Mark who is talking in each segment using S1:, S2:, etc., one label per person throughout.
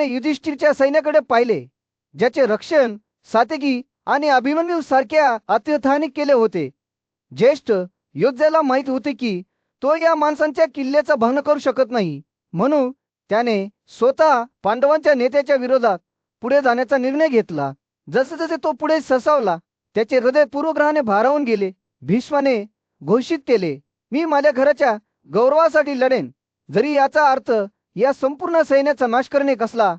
S1: युधिष्ठिरच्या सैन्याकडे पाहिले, ज्याचे रक्षण सात्यकी आणि अभिमन्यू सारख्या अतिथाने केले होते. ज्येष्ठ योद्ध्याला माहित होते की तो या माणसांच्या किल्ल्याचा भंग करू शकत नाही, म्हणून त्याने स्वतः पांडवांच्या नेत्याच्या विरोधात पुढे जाण्याचा निर्णय घेतला. जसे जसे तो पुढे सरसावला, त्याचे हृदय पूर्वग्रहाने भारावून गेले. भीष्माने घोषित केले, मी माझ्या घराच्या गौरवासाठी लढेन, जरी याचा अर्थ या संपूर्ण सैन्याचा नाश करणे कसला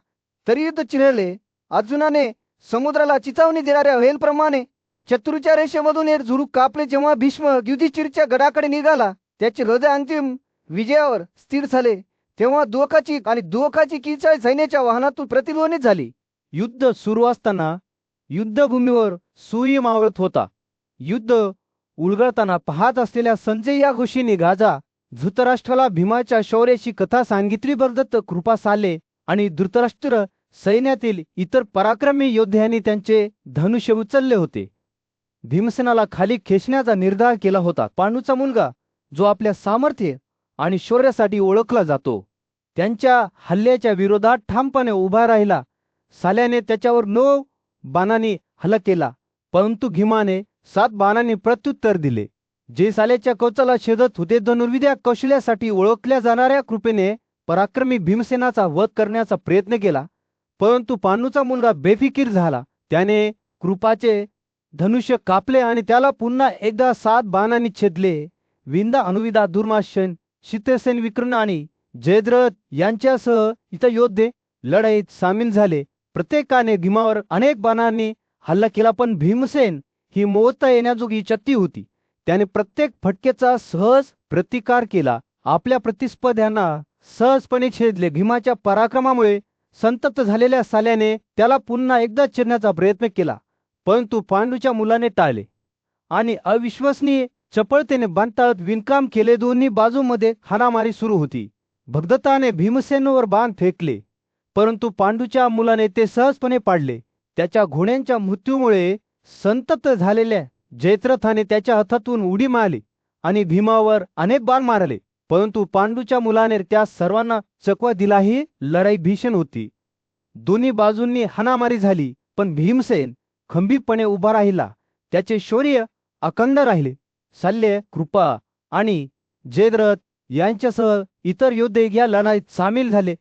S1: तरी युद्ध चिरले. अर्जुनाने समुद्राला चितावणी देणाऱ्या व्हेलप्रमाणे शत्रूच्या रेषेमधून एक झुडूप कापले. जेव्हा भीष्म युधिष्ठिरच्या गडाकडे निघाला, त्याचे हृदय अंतिम विजयावर स्थिर झाले. तेव्हा दुःखाची किचाळ सैन्याच्या वाहनातून प्रतिध्वनित झाली.
S2: युद्ध सुरू असताना युद्धभूमीवर सूर्य मावळत होता. युद्ध उलगडताना पाहत असलेल्या संजय या खुशीने गाजा. धृतराष्ट्राला भीमाच्या शौर्याची कथा सांगितली. बरदत्त, कृपा साले आणि धृतराष्ट्र सैन्यातील इतर पराक्रमी योद्ध्यांनी त्यांचे धनुष्य उचलले होते. भीमसेनाला खाली खेचण्याचा निर्धार केला होता. पांडूचा मुलगा, जो आपल्या सामर्थ्य आणि शौर्यासाठी ओळखला जातो, त्यांच्या हल्ल्याच्या विरोधात ठामपणे उभा राहिला. साल्याने त्याच्यावर 9 बाणांनी हल्ला केला, परंतु भीमाने 7 बाणांनी प्रत्युत्तर दिले. जे साल्याच्या कवचाला छेदत होते. धनुर्विद्या कौशल्यासाठी ओळखल्या जाणाऱ्या कृपेने पराक्रमी भीमसेनाचा वध करण्याचा प्रयत्न केला, परंतु पांडूचा मुलगा बेफिकीर झाला. त्याने कृपाचे धनुष्य कापले आणि त्याला पुन्हा एकदा 7 बाणांनी छेदले. विंदा, अनुविदा, दुर्माशन, शितसेन, विकर्ण आणि जयद्रथ यांच्यासह इतर योद्धे लढाईत सामील झाले. प्रत्येकाने भीमावर अनेक बाणांनी हल्ला केला, पण भीमसेन ही मोजता येण्याजोगी चत्ती होती. त्याने प्रत्येक फटकेचा सहज प्रतिकार केला. आपल्या प्रतिस्पर्ध्यांना सहजपणे छेदले. भीमाच्या पराक्रमामुळे संतप्त झालेल्या साल्याने त्याला पुन्हा एकदा चिरण्याचा प्रयत्न केला, परंतु पांडूच्या मुलाने टाळले आणि अविश्वसनीय चपळतेने बांधताळत विणकाम केले. दोन्ही बाजूमध्ये हाणामारी सुरू होती. भगदत्ताने भीमसेनवर बाण फेकले, परंतु पांडूच्या मुलाने ते सहजपणे पाडले. त्याच्या घोड्यांच्या मृत्यूमुळे संतप्त झालेल्या जयद्रथाने त्याच्या हातातून उडी मारली आणि भीमावर अनेक बाण मारले, परंतु पांडूच्या मुलाने त्या सर्वांना चकवा दिला. ही लढाई भीषण होती. दोन्ही बाजूंनी हाणामारी झाली, पण भीमसेन खंबीरपणे उभा राहिला. त्याचे शौर्य अखंड राहिले. शल्य, कृपा आणि जयद्रथ यांच्यासह इतर योद्धे या लढाईत सामील झाले.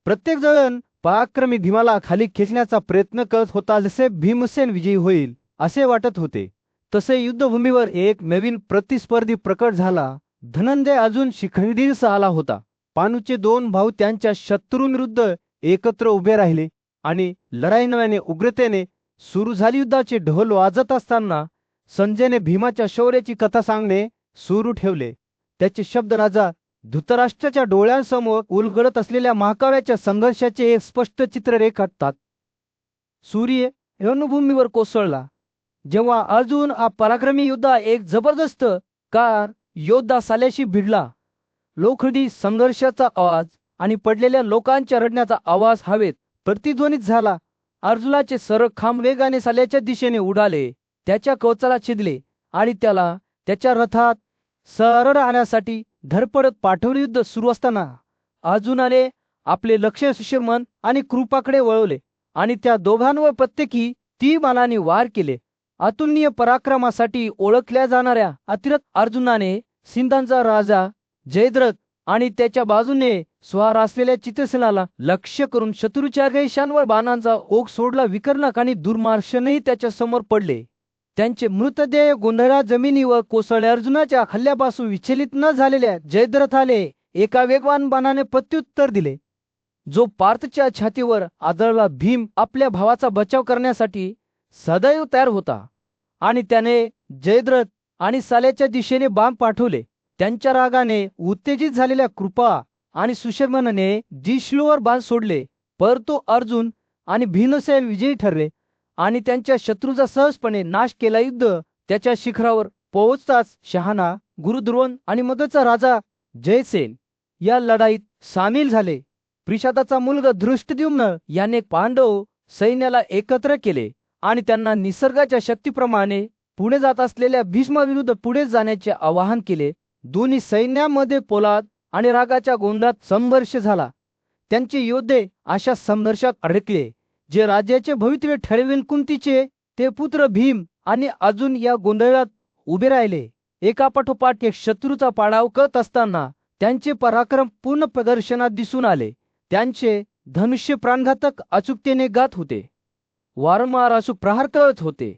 S2: प्रत्येक जण पराक्रमी भीमाला खाली खेचण्याचा प्रयत्न करत होता. जसे भीमसेन विजयी होईल असे वाटत होते, तसे युद्धभूमीवर एक नवीन प्रतिस्पर्धी प्रकट झाला. धनंजय अजून शिखंडीसह आला होता. पांडूचे 2 भाऊ त्यांच्या शत्रूंविरुद्ध एकत्र उभे राहिले आणि लढाई नव्याने उग्रतेने सुरू झाली. युद्धाचे ढोल वाजत असताना संजयने भीमाच्या शौर्याची कथा सांगणे सुरू ठेवले. त्याचे शब्द राजा धृतराष्ट्राच्या डोळ्यांसमोर उलगडत असलेल्या महाकाव्याच्या संघर्षाचे एक स्पष्ट चित्र रेखाटतात. सूर्य रणभूमीवर कोसळला. जेव्हा अर्जुन हा पराक्रमी योद्धा एक जबरदस्त कार योद्धा साल्याशी भिडला. लोखंडी संघर्षाचा आवाज आणि पडलेल्या लोकांच्या रडण्याचा आवाज हवेत प्रतिध्वनित झाला. अर्जुनाचे सरळ खांब वेगाने साल्याच्या दिशेने उडाले, त्याच्या कवचाला छेदले आणि त्याला त्याच्या रथात सरळ आणण्यासाठी धडपडत पाठवले. युद्ध सुरू असताना अर्जुनाने आपले लक्ष सुशर्मन आणि कृपाकडे वळवले आणि त्या दोघांवर प्रत्येकी 3 बाणांनी वार केले. अतुलनीय पराक्रमासाठी ओळखल्या जाणाऱ्या अतिरथ अर्जुनाने सिंधांचा राजा जयद्रथ आणि त्याच्या बाजूने स्वार असलेल्या चित्रसेनाला लक्ष्य करून शत्रूच्या रेषांवर बाणांचा ओघ सोडला. विकर्णक आणि दुर्मार्शनही त्याच्या समोर पडले. त्यांचे मृतदेह गोंधळा जमिनीवर कोसळले. अर्जुनाच्या हल्ल्यापासून विचलित न झालेल्या जयद्रथाने एका वेगवान बाणाने प्रत्युत्तर दिले, जो पार्थच्या छातीवर आदळला. भीम आपल्या भावाचा बचाव करण्यासाठी सदैव तयार होता आणि त्याने जयद्रथ आणि साल्याच्या दिशेने बाण पाठवले. त्यांच्या रागाने उत्तेजित झालेल्या कृपा आणि सुशर्मनने जिष्णूवर बाण सोडले, परंतु अर्जुन आणि भीमसेन विजयी ठरले आणि त्यांच्या शत्रूचा सहजपणे नाश केला. युद्ध त्याच्या शिखरावर पोहोचताच शहाणा गुरुद्रोण आणि मदतचा राजा जयसेन या लढाईत सामील झाले. प्रिशादाचा मुलगा धृष्टद्युम्न याने पांडव सैन्याला एकत्र केले आणि त्यांना निसर्गाच्या शक्तीप्रमाणे पुढे जात असलेल्या भीष्माविरुद्ध पुढे जाण्याचे आवाहन केले. दोन्ही सैन्यामध्ये पोलाद आणि रागाच्या गोंधळात संघर्ष झाला. त्यांचे योद्धे अशा संघर्षात अडकले जे राज्याचे भवितव्य ठरवेल. कुंतीचे ते पुत्र भीम आणि अर्जुन या गोंधळात उभे राहिले. एकापाठोपाठ एक शत्रूचा पाडाव करत असताना त्यांचे पराक्रम पूर्ण प्रदर्शनात दिसून आले. त्यांचे धनुष्य प्राणघातक अचूकतेने गात होते, वारंवार अचूक प्रहार करत होते.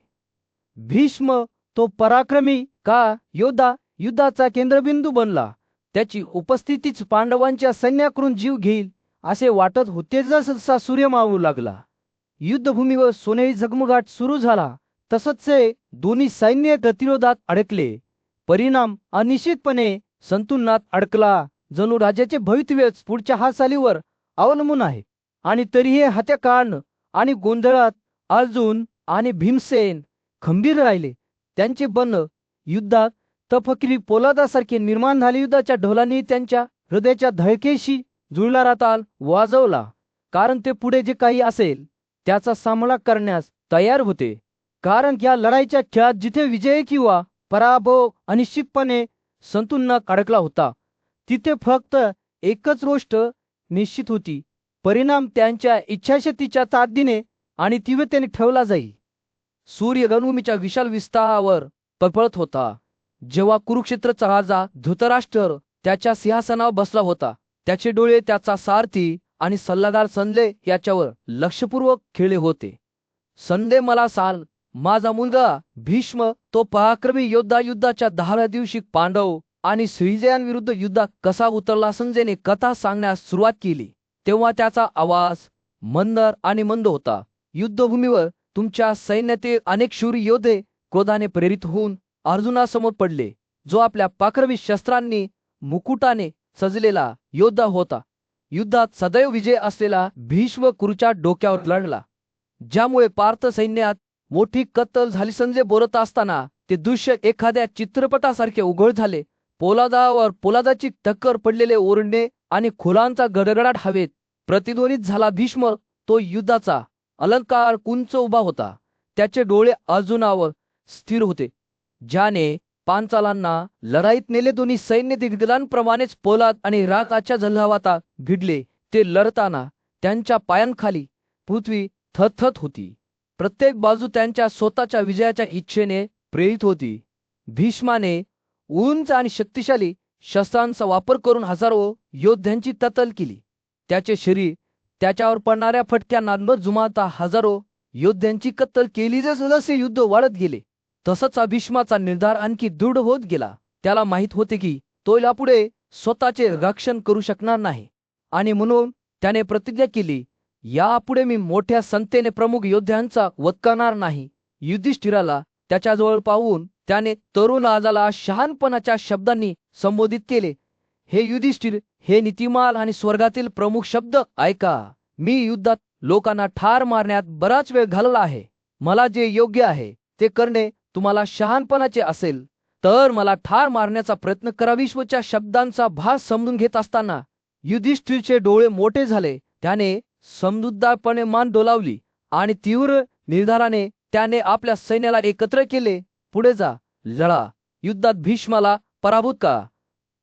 S2: भीष्म तो पराक्रमी का योद्धा युद्धाचा केंद्रबिंदू बनला. त्याची उपस्थितीच पांडवांच्या सैन्याकडून जीव घेईल असे वाटत होते. जसा सूर्य मावळू लागला, युद्धभूमीवर सोनेरी झगमगाट सुरू झाला, तसंच ते दोन्ही सैन्य गतिरोधात अडकले. परिणाम अनिश्चितपणे संतुलनात अडकला, जणू राज्याचे भवितव्यच पुढच्या हालचालीवर अवलंबून आहे. आणि तरीही हत्याकांड आणि गोंधळात अर्जुन आणि भीमसेन खंबीर राहिले. त्यांचे बन युद्धात तपकिरी पोलादासारखे निर्माण झाले. युद्धाच्या ढोलांनी त्यांच्या हृदयाच्या धडकेशी जुळणारा ताल वाजवला, कारण ते पुढे जे काही असेल त्याचा सामना करण्यास तयार होते. कारण या लढाईच्या खेळात जिथे विजय किंवा पराभव अनिश्चितपणे संतुलनात अडकला होता, तिथे फक्त एकच गोष्ट निश्चित होती: परिणाम त्यांच्या इच्छाशक्तीच्या ताकदीने आणि तीव्रतेने ठेवला जाईल. सूर्य रणभूमीच्या विशाल विस्तारावर पळपळत होता. जेव्हा कुरुक्षेत्राचा राजा धृतराष्ट्र त्याच्या सिंहासनावर बसला होता, त्याचे डोळे त्याचा सारथी आणि सल्लागार संजय याच्यावर लक्षपूर्वक खेळले होते. संजय मला सांग, माझा मुलगा भीष्म तो पराक्रमी योद्धा युद्धाच्या 10व्या दिवशी पांडव आणि श्रीजयांविरुद्ध युद्धात कसा उतरला. संजयने कथा सांगण्यास सुरुवात केली तेव्हा त्याचा आवाज मंदर आणि मंद होता. युद्धभूमीवर तुमच्या सैन्यातील अनेक शूर योद्धे क्रोधाने प्रेरित होऊन अर्जुनासमोर पडले, जो आपल्या पराक्रमी शस्त्रांनी मुकुटाने सजलेला योद्धा होता. युद्धात सदैव विजय असलेला भीष्म कुरूच्या डोक्यावर लढला, ज्यामुळे पार्थ सैन्यात मोठी कत्तल झाली. संजय बोलत असताना ते दृश्य एखाद्या चित्रपटासारखे उघड झाले. पोलादावर पोलादाची टक्कर पडलेले ओरडणे आणि खोलांचा गडगडाट हवेत प्रतिध्वनित झाला. भीष्म तो युद्धाचा अलंकार कुंच उभा होता. त्याचे डोळे अर्जुनावर स्थिर होते, ज्याने पांचालांना लढाईत नेले. दोन्ही सैन्य दिग्गजांप्रमाणेच पोलाद आणि रागाच्या झलवातात भिडले. ते लढताना त्यांच्या पायांखाली पृथ्वी थरथरत होती. प्रत्येक बाजू त्यांच्या स्वतःच्या विजयाच्या इच्छेने प्रेरित होती. भीष्माने उंच आणि शक्तिशाली शस्त्रांचा वापर करून हजारो योद्ध्यांची कत्तल केली. त्याचे शरीर त्याच्यावर पडणाऱ्या फटक्यांना न जुमानता हजारो योद्ध्यांची कत्तल केली. जसे युद्ध वाढत गेले तसंच भीष्माचा निर्धार आणखी दृढ होत गेला. त्याला माहित होते की तो यापुढे स्वतःचे रक्षण करू शकणार नाही, आणि म्हणून त्याने प्रतिज्ञा केली, यापुढे मी मोठ्या संख्येने प्रमुख योद्ध्यांचा वध करणार नाही. युधिष्ठिराला त्याच्याजवळ पाहून त्याने तरुण राजाला शहाणपणाच्या शब्दांनी संबोधित केले. हे युधिष्ठिर, हे नीतिमान आणि स्वर्गातील प्रमुख शब्द ऐका. मी युद्धात लोकांना ठार मारण्यात बराच वेळ घालवला आहे. मला जे योग्य आहे ते करणे तुम्हाला शहाणपणाचे असेल तर मला ठार मारण्याचा प्रयत्न करा. विश्वच्या शब्दांचा भास समजून घेत असताना युधिष्ठिरचे डोळे मोठे झाले. त्याने समजूतदारपणे मान डोलावली आणि तीव्र निर्धाराने त्याने आपल्या सैन्याला एकत्र केले. पुढे जा, लढा. युद्धात भीष्माला पराभूत करा.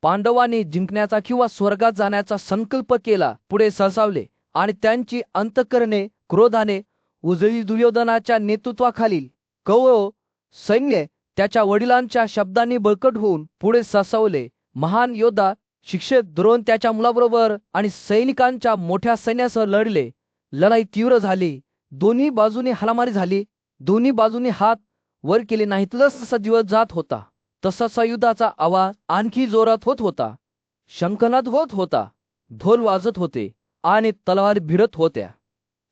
S2: पांडवांनी जिंकण्याचा किंवा स्वर्गात जाण्याचा संकल्प केला. पुढे सरसावले आणि त्यांची अंतःकरणे क्रोधाने उजळली. दुर्योधनाच्या नेतृत्वाखालील कौरव सैन्य त्याच्या वडिलांच्या शब्दांनी बळकट होऊन पुढे सरसावले. महान योद्धा शिक्षक द्रोण त्याच्या मुलाबरोबर आणि सैनिकांच्या मोठ्या सैन्यासह लढले. लढाई तीव्र झाली. दोन्ही बाजूने हाणामारी झाली. दोन्ही बाजूने हात वर केले नाहीत. जसा दिवस जात होता तसा युद्धाचा आवाज आणखी जोरात होत होता. शंखनाद होत होता, ढोल वाजत होते आणि तलवारी भिडत होत्या.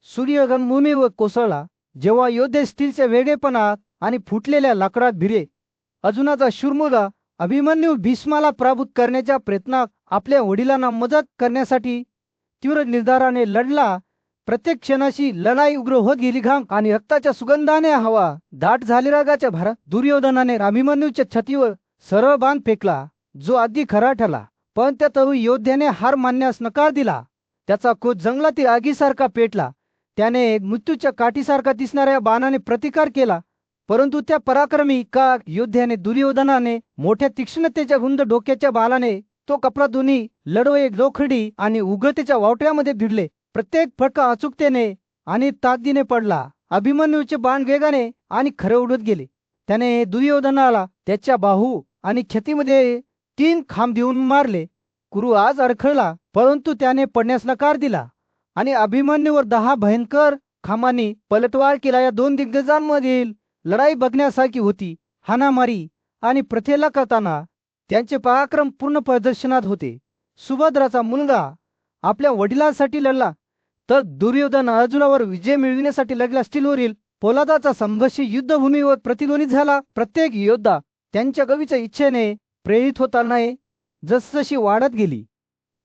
S2: सूर्य रणभूमीवर कोसळला जेव्हा योद्धे स्टीलच्या वेगळेपणात आणि फुटलेल्या लाकडात भिडले. अर्जुनाचा शूरमुलगा अभिमन्यू भीष्माला पराभूत करण्याच्या प्रयत्नात आपल्या वडिलांना मदत करण्यासाठी तीव्र निर्धाराने लढला. प्रत्येक क्षणाशी लढाई उग्र होत गेली. घाम आणि रक्ताच्या सुगंधाने हवा दाट झाली. रागाच्या भरात दुर्योधनाने अभिमन्यूच्या छातीवर सरळ बाण फेकला, जो आधी खरा ठरला. पण त्या तरुण योद्ध्याने हार मानण्यास नकार दिला. त्याचा क्रोध जंगलातील आगीसारखा पेटला. त्याने मृत्यूच्या काठीसारखा दिसणाऱ्या बाणाने प्रतिकार केला, परंतु त्या पराक्रमी का योद्ध्याने दुर्योधनाने मोठ्या तीक्ष्णतेच्या रुंद डोक्याच्या बाणाने तो कपडा दोन्ही लढवय लोखंडी आणि उग्रतेच्या वावट्यामध्ये भिडले. प्रत्येक फटका अचूकतेने आणि ताकदीने पडला. अभिमन्यूचे बाण वेगाने आणि खरे उडत गेले. त्याने दुर्योधनाला त्याच्या बाहू आणि छातीमध्ये 3 खांब देऊन मारले. कुरु आज अडखळला, परंतु त्याने पडण्यास नकार दिला आणि अभिमन्यूवर 10 भयंकर खांबांनी पलटवार केला. या दोन दिग्गजांमधील लढाई बघण्यासारखी होती. हाणामारी आणि प्रथेला करताना त्यांचे पराक्रम पूर्ण प्रदर्शनात होते. सुभद्राचा मुलगा आपल्या वडिलांसाठी लढला, तर दुर्योधन अर्जुनावर विजय मिळविण्यासाठी लढला. स्टीलवरील पोलादाचा संघर्ष युद्धभूमीवर प्रतिध्वनित झाला. प्रत्येक योद्धा त्यांच्या कवीच्या इच्छेने प्रेरित होताना जसजशी वाढत गेली,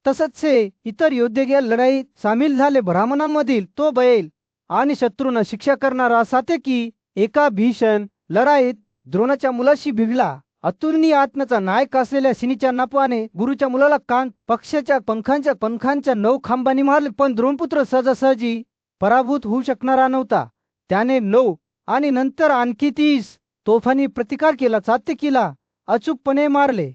S2: तसंच इतर योद्धे या लढाईत सामील झाले. ब्राह्मणांमधील तो बैल आणि शत्रूंना शिक्षा करणारा सात्यकी एका भीषण लढाईत द्रोणाच्या मुलाशी भिडला. अतुलनीय आत्म्याचा नायक असलेल्या सिनीच्या नापाने गुरुच्या मुलाला कान पक्षाच्या पंखांच्या 9 खांबांनी मारले, पण द्रोणपुत्र सहजासहजी पराभूत होऊ शकणारा नव्हता. त्याने 9 आणि नंतर आणखी 30 तोफांनी प्रतिकार केला. सात्यकीला अचूकपणे मारले.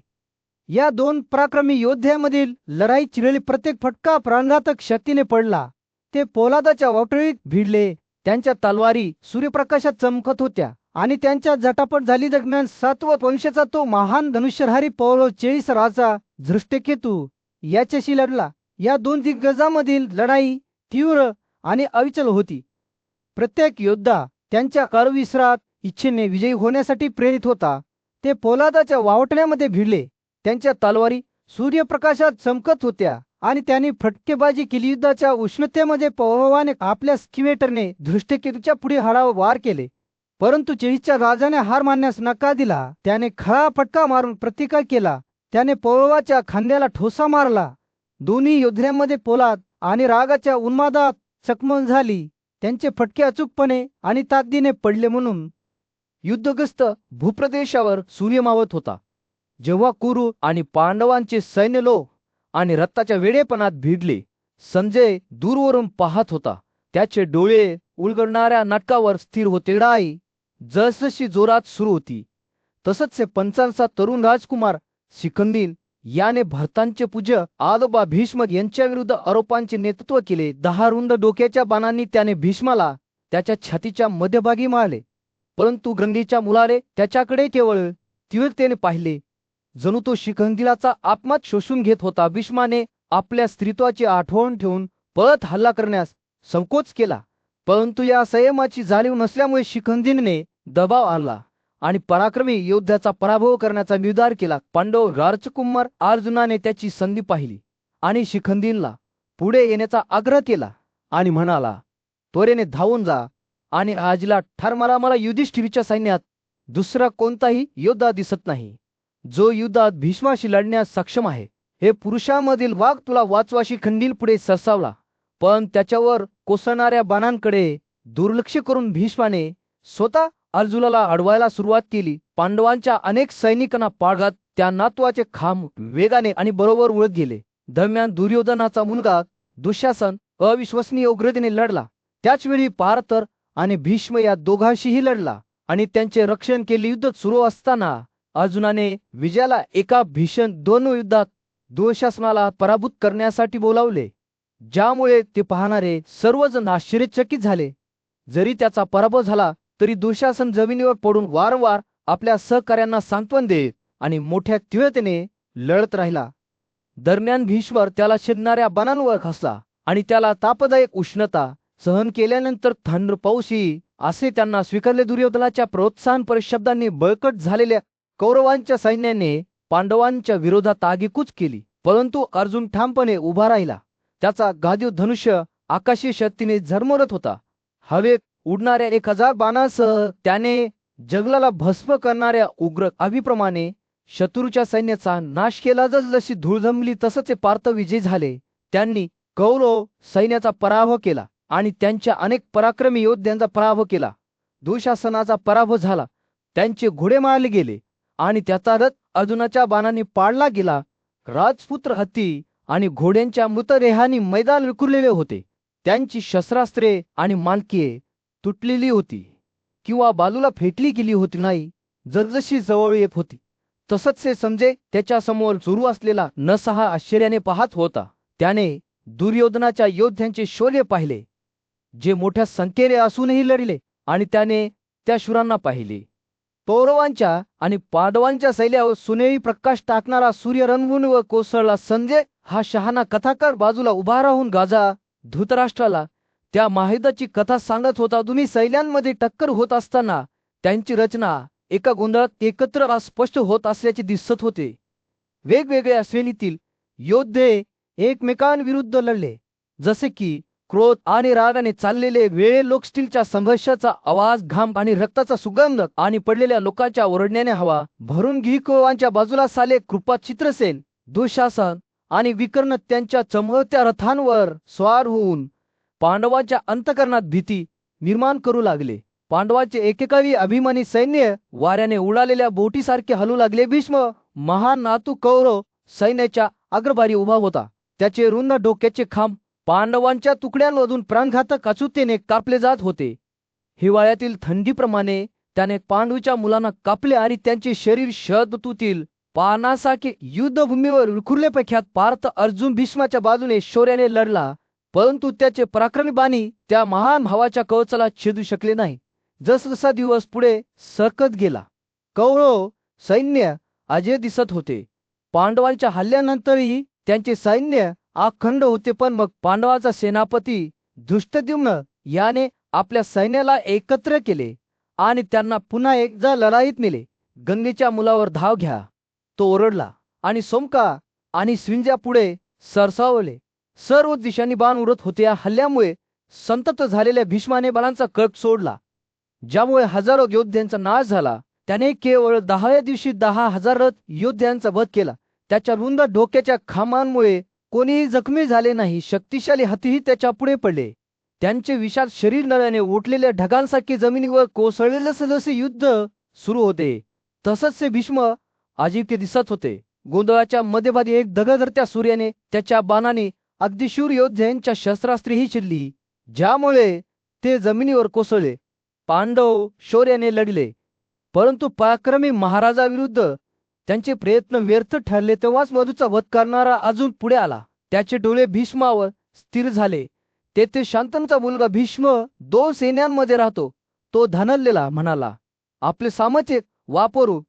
S2: या 2 पराक्रमी योद्ध्यामधील लढाई चिरली. प्रत्येक फटका प्राणघातक शक्तीने पडला. ते पोलादाच्या वावटळीत भिडले. त्यांच्या तलवारी सूर्यप्रकाशात चमकत होत्या आणि त्यांच्या झटापट झाली. दरम्यान सातवत वंशाचा तो महान धनुष्यधारी पौरव 40 राजा धृष्टकेतू याच्याशी लढला. या 2 दिग्गजांमधील लढाई तीव्र आणि अविचल होती. प्रत्येक योद्धा त्यांच्या करविसरात इच्छेने विजयी होण्यासाठी प्रेरित होता. ते पोलादाच्या वावटण्यामध्ये भिडले. त्यांच्या तलवारी सूर्यप्रकाशात चमकत होत्या आणि त्यांनी फटकेबाजी केली. युद्धाच्या उष्णतेमध्ये पौरवाने आपल्या स्किवेटरने धृष्टकेतूच्या पुढे हाडावर वार केले, परंतु 40च्या राजाने हार मानण्यास नकार दिला. त्याने खळा फटका मारून प्रतिकार केला. त्याने पौरवाच्या खांद्याला ठोसा मारला. दोन्ही योद्ध्यांमध्ये पोलाद आणि रागाच्या उन्मादात चकमक झाली. त्यांचे फटके अचूकपणे आणि ताकदीने पडले, म्हणून युद्धग्रस्त भूप्रदेशावर सूर्य मावत होता. जेव्हा कुरु आणि पांडवांचे सैन्य लोक आणि रथाच्या वेडेपणात भिडले, संजय दूरवरून पाहत होता. त्याचे डोळे उलगडणाऱ्या नाटकावर स्थिर होते. लढाई जसजशी जोरात सुरू होती, तसंच 55 तरुण राजकुमार शिखंडी याने भरतांचे पूज्य आजोबा भीष्म यांच्या विरुद्ध आरोपांचे नेतृत्व केले. 10 रुंद डोक्याच्या बाणांनी त्याने भीष्माला त्याच्या छातीच्या मध्यभागी मारले, परंतु ग्रंथीच्या मुलाने त्याच्याकडे केवळ तीव्रतेने पाहिले, जणू तो शिखंडीलाचा आत्मात शोषून घेत होता. भीष्माने आपल्या स्त्रीत्वाची आठवण ठेवून पळत हल्ला करण्यास संकोच केला, परंतु या संयमाची जाणीव नसल्यामुळे शिखंडीने दबाव आणला आणि पराक्रमी योद्ध्याचा पराभव करण्याचा निर्धार केला. पांडव राजकुमार अर्जुनाने त्याची संधी पाहिली आणि शिखंडीला पुढे येण्याचा आग्रह केला आणि म्हणाला, त्वरेने धावून जा आणि आजला ठार मारा. मला युधिष्ठिराच्या सैन्यात दुसरा कोणताही योद्धा दिसत नाही जो युद्धात भीष्माशी लढण्यास सक्षम आहे. हे पुरुषामधील वाघ तुला वाचवा. शिखंडी पुढे सरसावला, पण त्याच्यावर कोसळणाऱ्या बाणांकडे दुर्लक्ष करून भीष्माने स्वतः अर्जुनाला अडवायला सुरुवात केली. पांडवांच्या अनेक सैनिकांना पाडत त्या नातवाचे खांब वेगाने आणि बरोबर उडत गेले. दरम्यान दुर्योधनाचा मुलगा दुःशासन अविश्वसनीय उग्रतेने लढला. त्याचवेळी पार्थ आणि भीष्म या दोघांशीही लढला आणि त्यांचे रक्षण केले. युद्ध सुरू असताना अर्जुनाने विजयाला एका भीषण 2 युद्धात दुःशासनाला पराभूत करण्यासाठी बोलावले, ज्यामुळे ते पाहणारे सर्वजण आश्चर्यचकित झाले. जरी त्याचा पराभव झाला तरी दुःशासन जमिनीवर पडून वारंवार आपल्या सहकार्यांना सांत्वन देत आणि मोठ्या तीव्रतेने लढत राहिला. दरम्यान भीष्म त्याला छेदणाऱ्या बाणांवर हसला आणि त्याला तापदायक उष्णता सहन केल्यानंतर थंड पाऊसही असे त्यांना स्वीकारले. दुर्योधनाच्या प्रोत्साहनपर शब्दांनी बळकट झालेल्या कौरवांच्या सैन्याने पांडवांच्या विरोधात आगेकूच केली, परंतु अर्जुन ठामपणे उभा राहिला. त्याचा गादीव धनुष्य आकाशीय शक्तीने झरमरत होता. हवेत उडणाऱ्या 1000 बाणांसह त्याने जंगलाला भस्म करणाऱ्या उग्र आगीप्रमाणे शत्रूच्या सैन्याचा नाश केला. जसजशी धूळ जमली तसचे पार्थ विजयी झाले. त्यांनी कौरव सैन्याचा पराभव केला आणि त्यांच्या अनेक पराक्रमी योद्ध्यांचा पराभव केला. दुःशासनाचा पराभव झाला, त्यांचे घोडे मारले गेले आणि त्याचा रथ अर्जुनाच्या बाणांनी पाडला गेला. राजपुत्र हत्ती आणि घोड्यांच्या मृतदेहांनी मैदान विखुरलेले होते. त्यांची शस्त्रास्त्रे आणि मानके तुटलेली होती किंवा बाजूला फेकली गेली होती नाही. जसजशी जवळ येत होती तसंच ते संजय त्याच्या समोर सुरू असलेला नसहा आश्चर्याने पाहत होता. त्याने दुर्योधनाच्या योद्ध्यांचे शौर्य पाहिले, जे मोठ्या संख्येने असूनही लढले, आणि त्याने त्या शूरांना पाहिले. कौरवांच्या आणि पांडवांच्या सैन्यावर सुनेरी प्रकाश टाकणारा सूर्य रणभूमीवर कोसळला. संजय हा शहाणा कथाकार बाजूला उभा राहून गाजा धृतराष्ट्राला त्या महायुद्धाची कथा सांगत होता. दोन्ही सैन्यांमध्ये टक्कर होत असताना त्यांची रचना एका गोंधळात एकत्र स्पष्ट होत असल्याचे दिसत होते. वेगवेगळ्या श्रेणीतील योद्धे एकमेकांविरुद्ध लढले, जसे की क्रोध आणि रागाने चाललेले वेळे लोक. स्टीलच्या संघर्षाचा आवाज, घाम आणि रक्ताचा सुगंध आणि पडलेल्या लोकांच्या ओरडण्याने हवा भरून गेली. कौरवांच्या बाजूला साले कृपा, चित्रसेन, दुःशासन आणि विकर्ण त्यांच्या चमकत्या रथांवर स्वार होऊन पांडवांच्या अंतकरणात भीती निर्माण करू लागले. पांडवांचे एकेकाळी अभिमानी सैन्य वाऱ्याने उडालेल्या बोटीसारखे हलू लागले. भीष्म, महान नातू कौरव सैन्याच्या अग्रभारी उभा होता. त्याचे रुंद डोक्याचे खांब पांडवांच्या तुकड्यांमधून प्राणघातक अचूकतेने कापले जात होते. हिवाळ्यातील थंडीप्रमाणे त्याने पांडूच्या मुलांना कापले आणि त्यांचे शरीर शरदऋतूतील पानासारखे युद्धभूमीवर विखुरले. प्रख्यात पार्थ अर्जुन भीष्माच्या बाजूने शौर्याने लढला, परंतु त्याचे पराक्रमी बाणी त्या महान भावाच्या कवचाला छेदू शकले नाही. जसजसा दिवस पुढे सरकत गेला, कौरव सैन्य अजय दिसत होते. पांडवांच्या हल्ल्यानंतरही त्यांचे सैन्य अखंड होते. पण मग पांडवाचा सेनापती धृष्टद्युम्न याने आपल्या सैन्याला एकत्र केले आणि त्यांना पुन्हा एकदा लढाईत नेले. गंगेच्या मुलावर धाव घ्या, तो ओरडला, आणि सोमका आणि स्विंजा पुढे सरसावले. सर्व दिशांनी बाण उडत होते. या हल्ल्यामुळे संतप्त झालेल्या भीष्माने बाणांचा कळप सोडला, ज्यामुळे हजारो योद्ध्यांचा नाश झाला. त्याने केवळ 10व्या दिवशी 10,000 योद्ध्यांचा वध केला. त्याच्या रुंद डोक्याच्या खांबांमुळे कोणीही जखमी झाले नाही. शक्तिशाली हत्तीही त्याच्या पुढे पडले. त्यांचे विशाल शरीर नळ्याने उठलेल्या ढगांसारखे जमिनीवर कोसळलेले. जसे युद्ध सुरू होते तसंच ते भीष्म अजिंक्य दिसत होते. गोंधळाच्या मध्यभागी एक दगडधरत्या सूर्याने त्याच्या बाणाने अगदी शूर योद्ध्यांच्या शस्त्रास्त्रेही चिरली, ज्यामुळे ते जमिनीवर कोसळले. पांडव शौर्याने लढले, परंतु पराक्रमी महाराजाविरुद्ध त्यांचे प्रयत्न व्यर्थ ठरले. तेव्हाच मधूचा वध करणारा अजून पुढे आला. त्याचे डोळे भीष्मावर स्थिर झाले. तेथे शांतनूचा मुलगा भीष्म 2 सैन्यांमध्ये राहतो. तो धनललेला म्हणाला, आपले सामर्थ्य वापरून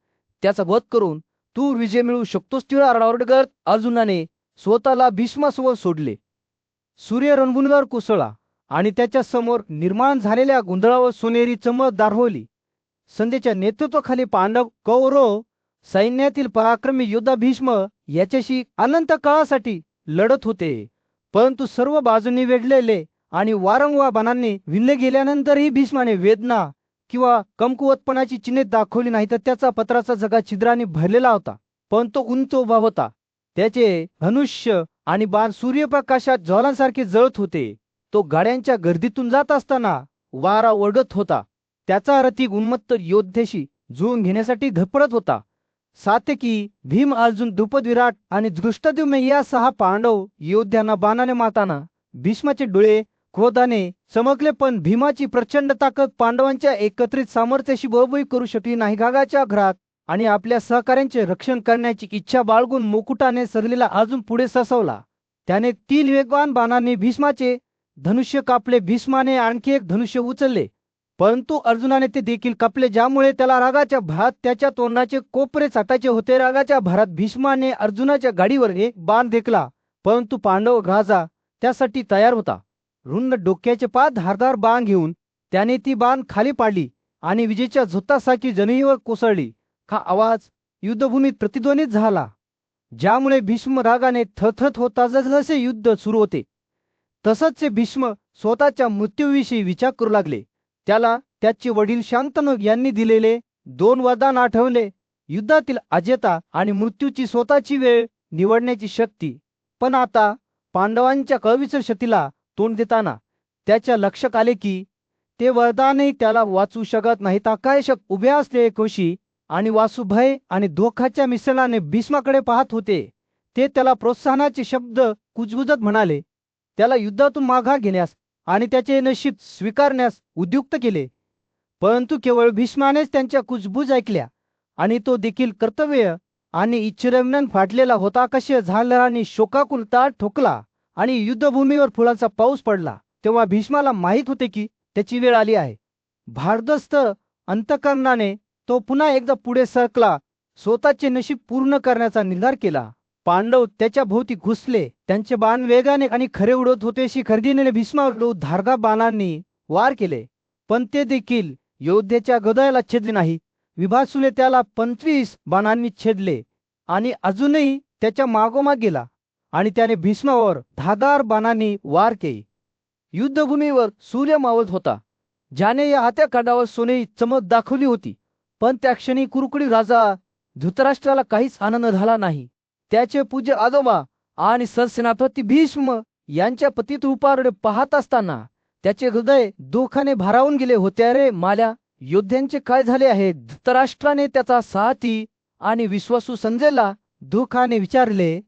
S2: त्याचा वध करून तू विजय मिळवू शकतोस. तीव्र आरडाओरड अर्जुनाने स्वतःला भीष्मासोबत सोडले. सूर्य रणभूमीवर कोसळला आणि त्याच्या समोर निर्माण झालेल्या गोंधळावर सोनेरी चमक दारवली. संध्येच्या नेतृत्वाखाली पांडव कौरव सैन्यातील पराक्रमी योद्धा भीष्म याच्याशी अनंत काळासाठी लढत होते. परंतु सर्व बाजूंनी वेढलेले आणि वारंवार बाणांनी विणले गेल्यानंतरही भीष्माने वेदना किंवा कमकुवतपणाची चिन्हे दाखवली नाही. तर त्याचा पत्राचा जगा छिद्रांनी भरलेला होता, पण तो उंच उभा होता. त्याचे धनुष्य आणि बाण सूर्यप्रकाशात ज्वालांसारखे जळत होते. तो गाड्यांच्या गर्दीतून जात असताना वारा ओढत होता. त्याचा रथी उन्मत्त योद्धेशी जुळून घेण्यासाठी धडपडत होता. सात्यकी, भीम, अर्जुन, द्रुपद, विराट आणि धृष्टद्युम्न या 6 पांडव योद्ध्यांना बाणाने मारताना भीष्माचे डोळे क्रोधाने चमकले. पण भीमाची प्रचंड ताकद पांडवांच्या एकत्रित सामर्थ्याशी बरोबरी करू शकली नाही. गागाच्या घरात आणि आपल्या सहकाऱ्यांचे रक्षण करण्याची इच्छा बाळगून मुकुटाने सरलेला अर्जुन पुढे सरसावला. त्याने 3 वेगवान बाणांनी भीष्माचे धनुष्य कापले. भीष्माने आणखी एक धनुष्य उचलले, परंतु अर्जुनाने ते देखील कापले, ज्यामुळे त्याला रागाच्या भरात त्याच्या तोंडाचे कोपरे चाटायचे होते. रागाच्या भरात भीष्माने अर्जुनाच्या गाडीवर एक बाण फेकला, परंतु पांडव राजा त्यासाठी तयार होता. रुंद डोक्याचे 5 धारदार बाण घेऊन त्याने ती बाण खाली पाडली आणि विजेच्या झोतासारखी जमिनीवर कोसळली. हा आवाज युद्धभूमीत प्रतिध्वनित झाला, ज्यामुळे भीष्म रागाने थरथरत होता. जसजसे युद्ध सुरू होते तसंच ते भीष्म स्वतःच्या मृत्यूविषयी विचार करू लागले. त्याला त्याचे वडील शांतनु यांनी दिलेले 2 वरदान आठवले, युद्धातील अजेता आणि मृत्यूची स्वतःची वेळ निवडण्याची शक्ती. पण आता पांडवांच्या कळविसर शक्तीला तोंड देताना त्याच्या लक्षात आले की ते वरदानही त्याला वाचू शकत नाही. आकाशात उभ्या असलेले कौशी आणि वासुभय आणि धोखाच्या मिश्रणाने भीष्माकडे पाहत होते. ते त्याला प्रोत्साहनाचे शब्द कुजबुजत म्हणाले, त्याला युद्धातून माघार घेण्यास आणि त्याचे नशीब स्वीकारण्यास उद्युक्त केले. परंतु केवळ भीष्मानेच त्यांच्या कुजबूज ऐकल्या आणि तो देखील कर्तव्य आणि इच्छुरम्यान फाटलेला होता कसे झालराने शोकाकुल ताट ठोकला आणि युद्धभूमीवर फुलांचा पाऊस पडला. तेव्हा भीष्माला माहीत होते की त्याची वेळ आली आहे. भारदस्त अंतःकरणाने तो पुन्हा एकदा पुढे सरकला. स्वतःचे नशीब पूर्ण करण्याचा निर्धार केला. पांडव त्याच्या भोवती घुसले. त्यांचे बाण वेगाने आणि खरे उडत होते. शिखर्डीने भीष्मावर धारगा बाणांनी वार केले, पण ते देखील योद्ध्याच्या हृदयाला छेदले नाही. विभासुने त्याला 25 बाणांनी छेदले आणि अजूनही त्याच्या मागोमाग गेला आणि त्याने भीष्मावर धारदार बाणांनी वार केले.
S1: युद्धभूमीवर सूर्य मावळत होता, ज्याने या हत्याकांडावर सोनेरी चमक दाखवली होती. पण त्या क्षणी कुरुकुडी राजा धृतराष्ट्राला काहीच आनंद झाला नाही. त्याचे पूज्य आजोबा आणि सरसेनापती भीष्म यांच्या पतित रूपाकडे पाहत असताना त्याचे हृदय दुःखाने भारावून गेले होते. अरे माल्या, योद्ध्यांचे काय झाले आहे? धृतराष्ट्राने त्याचा सारथी आणि विश्वासू संजयला
S2: दुःखाने विचारले.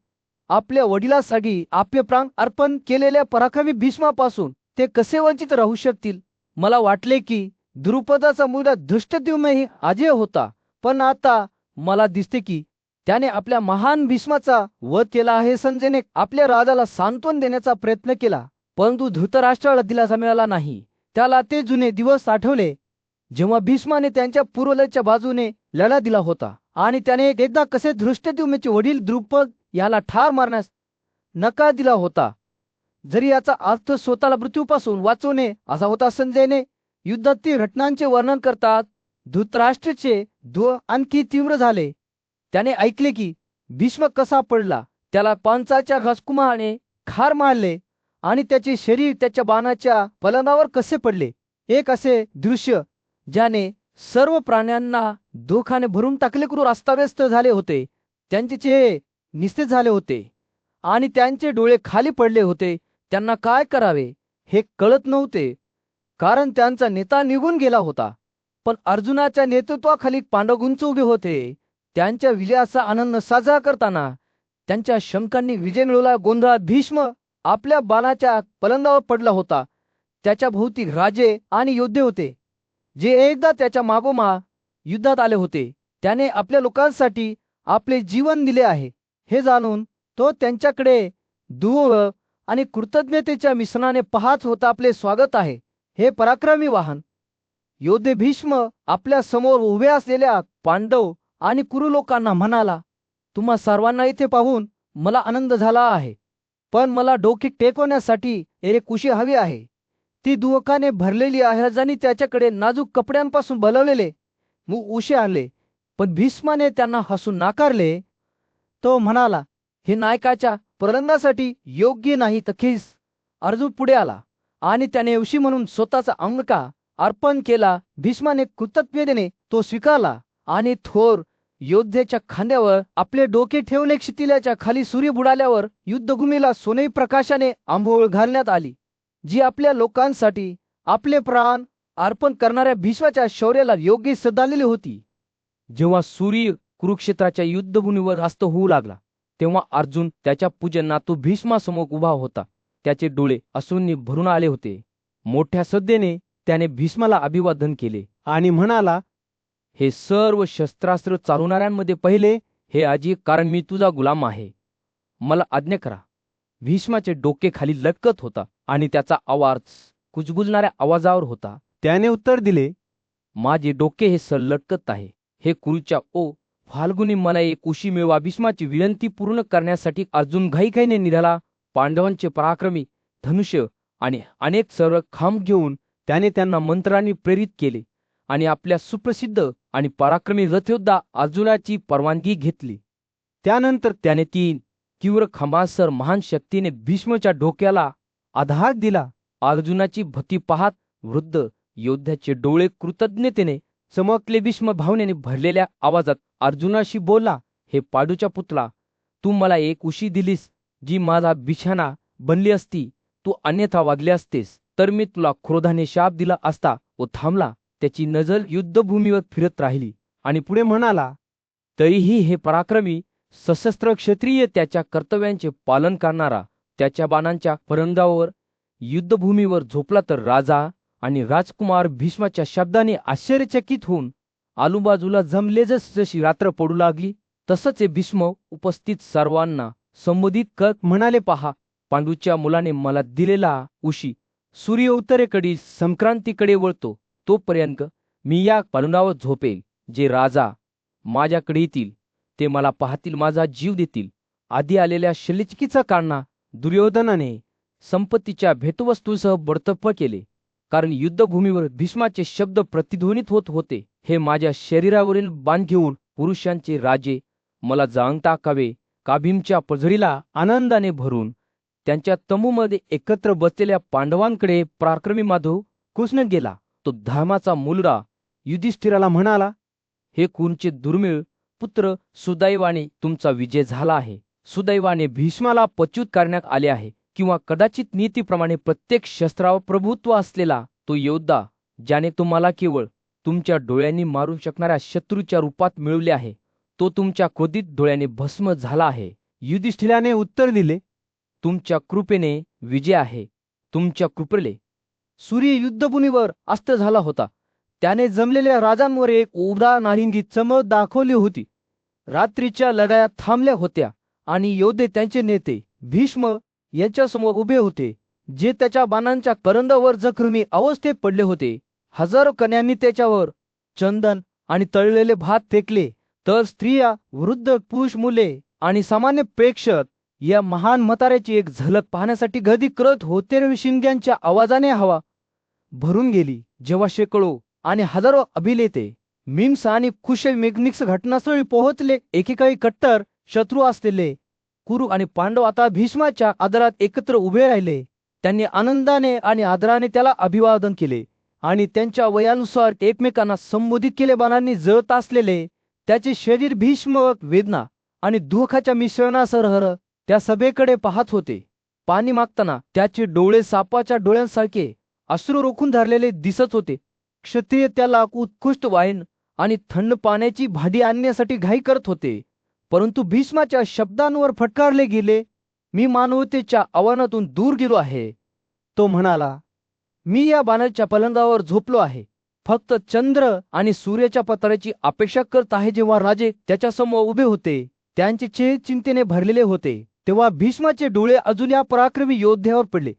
S1: आपल्या वडिलांसाठी आपले प्राण अर्पण केलेल्या पराक्रमी भीष्मापासून ते कसे वंचित राहू शकतील? मला वाटले की द्रुपदाचा मुलगा धृष्टद्युम्नही अजय होता, पण आता मला दिसते की त्याने आपल्या महान भीष्माचा वध केला आहे. संजयने आपल्या राजाला सांत्वन देण्याचा प्रयत्न केला, परंतु धृतराष्ट्राला दिलासा मिळाला नाही. त्याला ते जुने दिवस आठवले जेव्हा भीष्माने त्यांच्या पूर्वजाच्या बाजूने लढा दिला होता आणि त्याने एकदा कसे धृष्टद्युम्नचे वडील द्रुपद याला ठार मारण्यास नकार दिला होता. जरी याचा अर्थ स्वतःला मृत्यूपासून वाचवणे असा होता. संजयने युद्धातील घटनांचे वर्णन करतात धृतराष्ट्राचे दुःख आणखी तीव्र झाले. त्याने ऐकले की भीष्म कसा पडला. त्याला पांचाच्या घासकुमाने खार मारले आणि त्याचे शरीर त्याच्या बाणाच्या फलनावर कसे पडले. एक असे दृश्य ज्याने सर्व प्राण्यांना दुःखाने भरून टाकले. क्रूर अस्ताव्यस्त झाले होते. त्यांचे चेहरे निस्तेज झाले होते आणि त्यांचे डोळे खाली पडले होते. त्यांना काय करावे हे कळत नव्हते, कारण त्यांचा नेता निघून गेला होता. पण अर्जुनाच्या नेतृत्वाखाली पांडव उंच उभे होते. त्यांच्या विजयाचा आनंद साजरा करताना त्यांच्या शंकांनी विजय मिळवला. गोंधळात भीष्म आपल्या बाणाच्या फलंदावर पडला होता. त्याच्या भोवती राजे आणि योद्धे होते, जे एकदा त्याच्या मागोमाग युद्धात आले होते. त्याने आपल्या लोकांसाठी आपले जीवन दिले आहे हे जाणून तो त्यांच्याकडे दूर आणि कृतज्ञतेच्या मिश्रणाने पाहत होता. आपले स्वागत आहे हे पराक्रमी वाहन. योद्धे भीष्म आपल्या समोर उभे असलेल्या पांडव आणि कुरु लोकांना म्हणाला, तुम्हा सर्वांना इथे पाहून मला आनंद झाला आहे, पण मला डोके टेकवण्यासाठी एक उशी हवी आहे. ती दुःखाने भरलेली आहे. ज्यांनी त्याच्याकडे नाजूक कपड्यांपासून बनवलेले उशे आणले, पण भीष्माने त्यांना हसून नाकारले. तो म्हणाला, हे नायकाच्या प्रलंदासाठी योग्य नाही. तखेस अर्जुन पुढे आला आणि त्याने उशी म्हणून स्वतःचा अंगका अर्पण केला. भीष्माने कृतज्ञतेने तो स्वीकारला आणि थोर योद्धेच्या खांद्यावर आपले डोके ठेवले. क्षितिजाच्या खाली सूर्य बुडाल्यावर युद्धभूमीला सोनेरी प्रकाशाने आंघोळ घालण्यात आली, जी आपल्या लोकांसाठी आपले प्राण अर्पण करणाऱ्या भीष्माच्या शौर्याला योग्य श्रद्धांजली होती. जेव्हा सूर्य कुरुक्षेत्राच्या युद्धभूमीवर अस्त होऊ लागला, तेव्हा अर्जुन त्याच्या पूज्य नातू भीष्मासमोर उभा होता. त्याचे डोळे अश्रूंनी भरून आले होते. मोठ्या श्रद्धेने त्याने भीष्माला अभिवादन केले आणि म्हणाला, हे सर्व शस्त्रास्त्र चालवणाऱ्यांमध्ये पहिले हे अजय, कारण मी तुझा गुलाम आहे. मला आज्ञा करा. भीष्माचे डोके खाली लटकत होता आणि त्याचा आवाज कुजबुजणाऱ्या आवाजावर होता. त्याने उत्तर दिले, माझे डोके हे सर लटकत आहे. हे कुरुच्या ओ फाल्गुनी, मला एक उशी मिळवा. भीष्माची विनंती पूर्ण करण्यासाठी अर्जुन घाईघाईने निघाला. पांडवांचे पराक्रमी धनुष्य आणि अनेक सर्व खांब घेऊन त्याने त्यांना मंत्रांनी प्रेरित केले आणि आपल्या सुप्रसिद्ध आणि पराक्रमी रथयोद्धा अर्जुनाची परवानगी घेतली. त्यानंतर त्याने 3 तीव्र खांबांसह महान शक्तीने भीष्माच्या डोक्याला आधार दिला. अर्जुनाची भीती पाहत वृद्ध योद्ध्याचे डोळे कृतज्ञतेने चमकले. भीष्म भावनेने भरलेल्या आवाजात अर्जुनाशी बोलला, हे पांडूच्या पुतला, तू मला एक उशी दिलीस जी माझा बिछाना बनली असती. तू अन्यथा वागले असतेस तर मी तुला क्रोधाने शाप दिला असता. व थांबला. त्याची नजर युद्धभूमीवर फिरत राहिली आणि पुढे म्हणाला, तरीही हे पराक्रमी सशस्त्र क्षत्रिय त्याच्या कर्तव्यांचे पालन करणारा त्याच्या बाणांच्या फलंदावर युद्धभूमीवर झोपला. तर राजा आणि राजकुमार भीष्माच्या शब्दाने आश्चर्यचकित होऊन आजूबाजूला जमले. जशी रात्र पडू लागली
S3: तसंच हे भीष्म उपस्थित सर्वांना संबोधित करत म्हणाले, पहा, पांडूच्या मुलाने मला दिलेला उशी सूर्य उत्तरेकडे संक्रांतीकडे वळतो तोपर्यंत मी या पलंगावर झोपेल. जे राजा माझ्याकडे येतील ते मला पाहतील, माझा जीव देतील. आधी आलेल्या शल्यचिकित्सा काढणा दुर्योधनाने संपत्तीच्या भेटवस्तूसह बडतर्फ केले, कारण युद्धभूमीवर भीष्माचे शब्द प्रतिध्वनित होत होते. हे माझ्या शरीरावरील बाण घेऊन पुरुषांचे राजे मला जाळून टाकावे का? भीमच्या पजरीला आनंदाने भरून त्यांच्या तंबूमध्ये एकत्र बसलेल्या पांडवांकडे पराक्रमी माधव कृष्ण गेला. तो धर्माचा मुलगा युधिष्ठिराला म्हणाला, हे कुंचे दुर्मिळ पुत्र, सुदैवाने तुमचा विजय झाला आहे. सुदैवाने भीष्माला पच्यूत करण्यात आले आहे, किंवा कदाचित नीतीप्रमाणे प्रत्येक शस्त्रावर प्रभुत्व असलेला तो योद्धा, ज्याने तुम्हाला केवळ तुमच्या डोळ्यांनी मारू शकणाऱ्या शत्रूच्या रूपात मिळवले आहे, तो तुमच्या क्रोधित डोळ्याने भस्म झाला आहे.
S2: युधिष्ठिराने उत्तर दिले,
S3: तुमच्या कृपेने विजय आहे. तुमच्या कृपेने
S2: सूर्य युद्धभूमीवर अस्त झाला होता. त्याने जमलेल्या राजांवर एक उबदा नारिंगी चमक दाखवली होती. रात्रीच्या लढाया थांबल्या होत्या आणि योद्धे त्यांचे नेते भीष्म यांच्यासमोर उभे होते, जे त्याच्या बाणांच्या करंदावर जखमी अवस्थेत पडले होते. हजारो कन्यांनी त्याच्यावर चंदन आणि तळलेले भात फेकले, तर स्त्रिया, वृद्ध, पुरुष, मुले आणि सामान्य प्रेक्षक या महान म्हाताऱ्याची एक झलक पाहण्यासाठी गर्दी करत होते. शिंग्यांच्या आवाजाने हवा भरून गेली, जेव्हा शेकडो आणि हजारो अभिनेते, मीम्स आणि खुश मेकनिक्स घटनास्थळी पोहोचले. एकेकाळी कट्टर शत्रू असलेले कुरु आणि पांडव आता भीष्माच्या आदरात एकत्र उभे राहिले. त्यांनी आनंदाने आणि आदराने त्याला अभिवादन केले आणि त्यांच्या वयानुसार एकमेकांना संबोधित केले. बाणांनी जळत असलेले त्याचे शरीर भीष्म वेदना आणि दुःखाच्या मिश्रणासह त्या सभेकडे पाहत होते. पाणी मागताना त्याचे डोळे सापाच्या डोळ्यांसारखे अश्रू रोखून धरलेले दिसत होते. क्षत्रिय त्याला उत्कृष्ट वाईन आणि थंड पाण्याची भांडी आणण्यासाठी घाई करत होते, परंतु भीष्माच्या शब्दांवर फटकारले गेले. मी मानवतेच्या आव्हानातून दूर गेलो आहे. तो म्हणाला, मी या बाणाच्या पलंगावर झोपलो आहे, फक्त चंद्र आणि सूर्याच्या पत्राची अपेक्षा करत आहे. जेव्हा राजे त्याच्यासमोर उभे होते, त्यांचे चेहरे चिंतेने भरलेले होते, तेव्हा भीष्माचे डोळे अजून या पराक्रमी योद्ध्यावर पडले.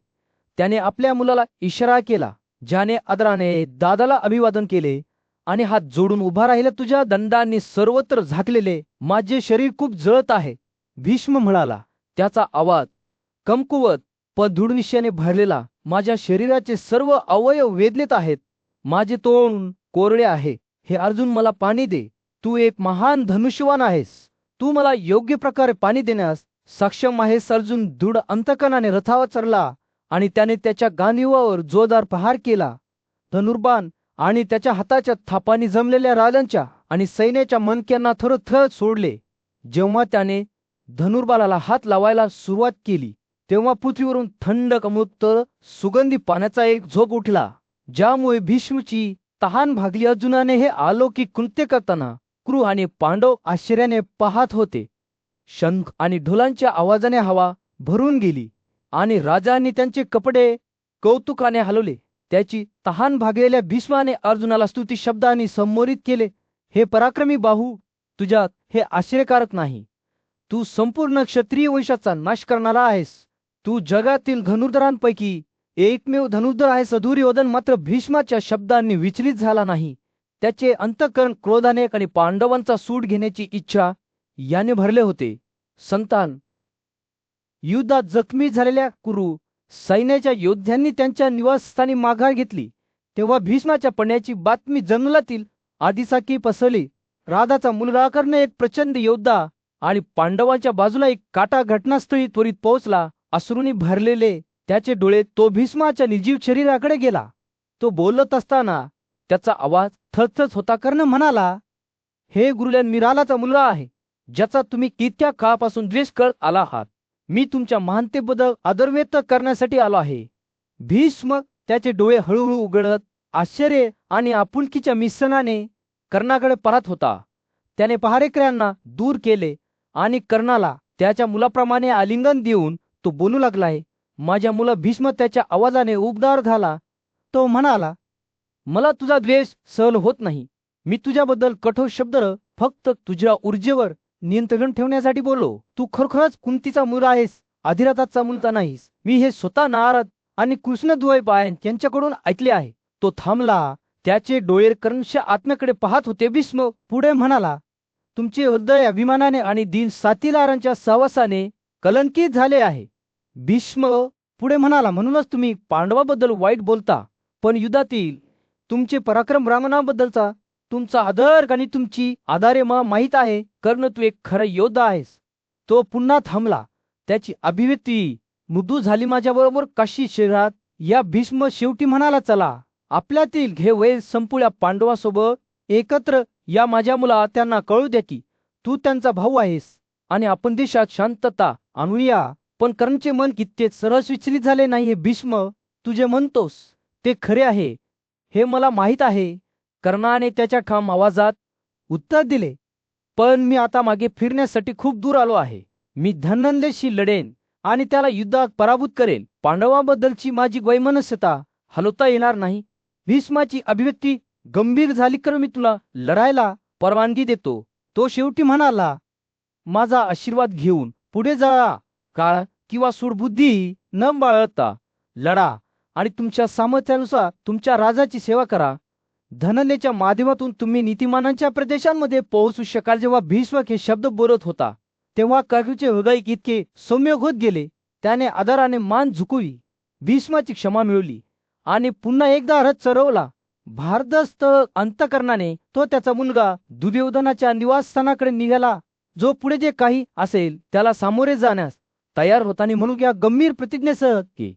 S2: त्याने आपल्या मुलाला इशारा केला, ज्याने आदराने दादाला अभिवादन केले आणि हात जोडून उभा राहिला. तुझ्या दंडांनी सर्वत्र झाकलेले माझे शरीर खूप जळत आहे, भीष्म म्हणाला. त्याचा आवाज कमकुवत पण दृढनिश्चयाने भरलेला. माझ्या शरीराचे सर्व अवयव वेदनेत आहेत, माझे तोंड कोरडे आहे. हे अर्जुन, मला पाणी दे. तू एक महान धनुष्यवान आहेस, तू मला योग्य प्रकारे पाणी देण्यास सक्षम आहेस. अर्जुन दृढ अंतकणाने रथावर चढला आणि त्याने त्याच्या गांडीवावर जोरदार प्रहार केला. धनुर्बाण आणि त्याच्या हाताच्या थापांनी जमलेल्या राजांच्या आणि सैन्याच्या मणक्यांना थरथर सोडले. जेव्हा त्याने धनुर्बाणाला हात लावायला सुरुवात केली, तेव्हा पृथ्वीवरून थंड अमृत सुगंधी पाण्याचा एक झोप उठला, ज्यामुळे भीष्मची तहान भागली. अर्जुनाने हे अलौकिक कृत्य करताना क्रू आणि पांडव आश्चर्याने पाहत होते. शंख आणि ढोलांच्या आवाजाने हवा भरून गेली आणि राजांनी त्यांचे कपडे कौतुकाने हलवले. त्याची तहान भागलेल्या भीष्माने अर्जुनाला स्तुती शब्दांनी संबोधित केले, हे पराक्रमी बाहू, तुझ्यात हे आश्चर्यकारक नाही. तू संपूर्ण क्षत्रिय वंशाचा नाश करणारा आहेस. तू जगातील धनुर्धरांपैकी एकमेव धनुर्धर आहेस. दुर्योधन मात्र भीष्माच्या शब्दांनी विचलित झाला नाही. त्याचे अंतःकरण क्रोधाने आणि पांडवांचा सूड घेण्याची इच्छा याने भरले होते. संतान युद्धात जखमी झालेल्या कुरु सैन्याच्या योद्ध्यांनी त्यांच्या निवासस्थानी माघार घेतली, तेव्हा भीष्माच्या पडण्याची बातमी जंगलातील आदिसाकी पसरली. राधाचा मुलगा कर्ण, एक प्रचंड योद्धा आणि पांडवांच्या बाजूला एक काटा घटनास्थळी त्वरित पोहोचला. अश्रूंनी भरलेले त्याचे डोळे तो भीष्माच्या निर्जीव शरीराकडे गेला. तो बोलत असताना त्याचा आवाज थरथरत होता. कर्ण म्हणाला, हे गुरुलन, मी राधाचा मुलगा आहे, ज्याचा तुम्ही इतक्या काळापासून द्वेष करत आला आहात. मी तुमच्या महानतेबद्दल आदर व्यक्त करण्यासाठी आलो आहे. भीष्म त्याचे डोळे हळूहळू उघडत आश्चर्य आणि आपुलकीच्या मिश्रणाने कर्णाकडे पाहत होता. त्याने पहारेकऱ्यांना दूर केले आणि कर्णाला त्याच्या मुलाप्रमाणे आलिंगन देऊन तो बोलू लागलाय. माझ्या मुला भीष्म त्याच्या आवाजाने उबदार झाला. तो म्हणाला, मला तुझा द्वेष सहन होत नाही. मी तुझ्याबद्दल कठोर शब्द फक्त तुझ्या ऊर्जेवर नियंत्रण ठेवण्यासाठी बोललो. तू खरोखरच कुंतीचा मुलगा आहेस, अधिरथाचा मुलगा नाहीस. मी हे स्वतः नारद आणि कृष्णद्वैपायन यांच्याकडून ऐकले आहे. तो थांबला. त्याचे डोळे कर्णश आत्म्याकडे पाहत होते. भीष्म पुढे म्हणाला, तुमचे हृदय अभिमानाने आणि दीन साथीदारांच्या सहवासाने कलंकित झाले आहे. भीष्म पुढे म्हणाला, म्हणूनच तुम्ही पांडवाबद्दल वाईट बोलता, पण युद्धातील तुमचे पराक्रम रामनाबद्दलचा तुमचा आदर आणि तुमची आधारे मला माहीत आहे. कर्ण, तू एक खरा योद्धा आहेस. तो पुन्हा थांबला. त्याची अभिव्यक्ती मृदू झाली. माझ्याबरोबर काशी शहरात या. भीष्म शेवटी म्हणाला, चला आपल्यातील हे वैर संपूया. पांडवासोबत एकत्र या. माझ्या मुला त्यांना कळू द्या की तू त्यांचा भाऊ आहेस आणि आपण देशात शांतता आणूया. पण कर्णचे मन कित्येक सरस विचलित झाले नाही. हे भीष्म, तू जे म्हणतोस ते खरे आहे हे मला माहीत आहे. कर्णाने त्याच्या ठाम आवाजात उत्तर दिले, पण मी आता मागे फिरण्यासाठी खूप दूर आलो आहे. मी धनंजयशी लढेन आणि त्याला युद्धात पराभूत करेल. पांडवाबद्दलची माझी वैमनस्यता हलवता येणार नाही. भीष्माची अभिव्यक्ती गंभीर झाली. कर मी तुला लढायला परवानगी देतो. तो शेवटी म्हणाला, माझा आशीर्वाद घेऊन पुढे जा. काळ किंवा सूडबुद्धी न बाळगता लढा आणि तुमच्या सामर्थ्यानुसार तुमच्या राजाची सेवा करा. धनंजयच्या माध्यमातून तुम्ही नीतिमानांच्या प्रदेशांमध्ये पोहोचू शकाल. जेव्हा भीष्म हे शब्द बोलत होता तेव्हा कर्णचे हृदय इतके सौम्य होत गेले. त्याने आदराने मान झुकवी, भीष्माची क्षमा मिळवली आणि पुन्हा एकदा रथ चढवला. भारदस्त अंतकरणाने तो त्याचा मुलगा दुर्योधनाच्या निवासस्थानाकडे निघाला, जो पुढे जे काही असेल त्याला सामोरे जाण्यास तयार होता. आणि म्हणून या गंभीर प्रतिज्ञेसह की